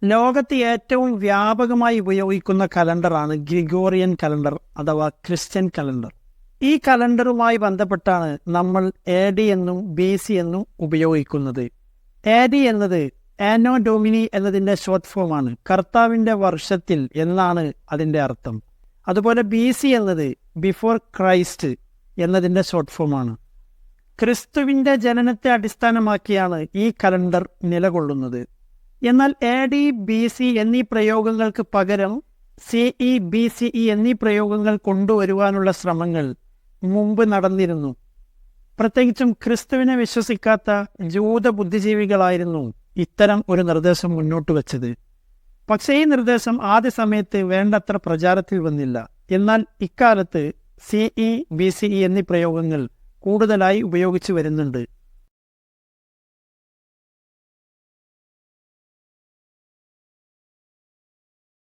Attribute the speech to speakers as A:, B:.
A: ലോകത്ത് ഏറ്റവും വ്യാപകമായി ഉപയോഗിക്കുന്ന കലണ്ടറാണ് ഗ്രിഗോറിയൻ കലണ്ടർ അഥവാ ക്രിസ്ത്യൻ കലണ്ടർ. ഈ കലണ്ടറുമായി ബന്ധപ്പെട്ടാണ് നമ്മൾ എ ഡി എന്നും ബി സി എന്നും ഉപയോഗിക്കുന്നത്. എ ഡി എന്നത് ആനോ ഡൊമിനി എന്നതിൻ്റെ ഷോർട്ട് ഫോമാണ്. കർത്താവിൻ്റെ വർഷത്തിൽ എന്നാണ് അതിൻ്റെ അർത്ഥം. അതുപോലെ ബി സി എന്നത് ബിഫോർ ക്രൈസ്റ്റ് എന്നതിൻ്റെ ഷോർട്ട് ഫോമാണ്. ക്രിസ്തുവിൻ്റെ ജനനത്തെ അടിസ്ഥാനമാക്കിയാണ് ഈ കലണ്ടർ നിലകൊള്ളുന്നത്. എന്നാൽ എ ഡി ബി സി എന്നീ പ്രയോഗങ്ങൾക്ക് പകരം C E B C E എന്നീ പ്രയോഗങ്ങൾ കൊണ്ടുവരുവാനുള്ള ശ്രമങ്ങൾ മുമ്പ് നടന്നിരുന്നു. പ്രത്യേകിച്ചും ക്രിസ്തുവിനെ വിശ്വസിക്കാത്ത ജൂത ബുദ്ധിജീവികളായിരുന്നു ഇത്തരം ഒരു നിർദ്ദേശം മുന്നോട്ട് വച്ചത്. പക്ഷേ ഈ നിർദ്ദേശം ആദ്യ സമയത്ത് വേണ്ടത്ര പ്രചാരത്തിൽ വന്നില്ല. എന്നാൽ ഇക്കാലത്ത് C E B C E എന്നീ പ്രയോഗങ്ങൾ കൂടുതലായി ഉപയോഗിച്ചു വരുന്നുണ്ട്.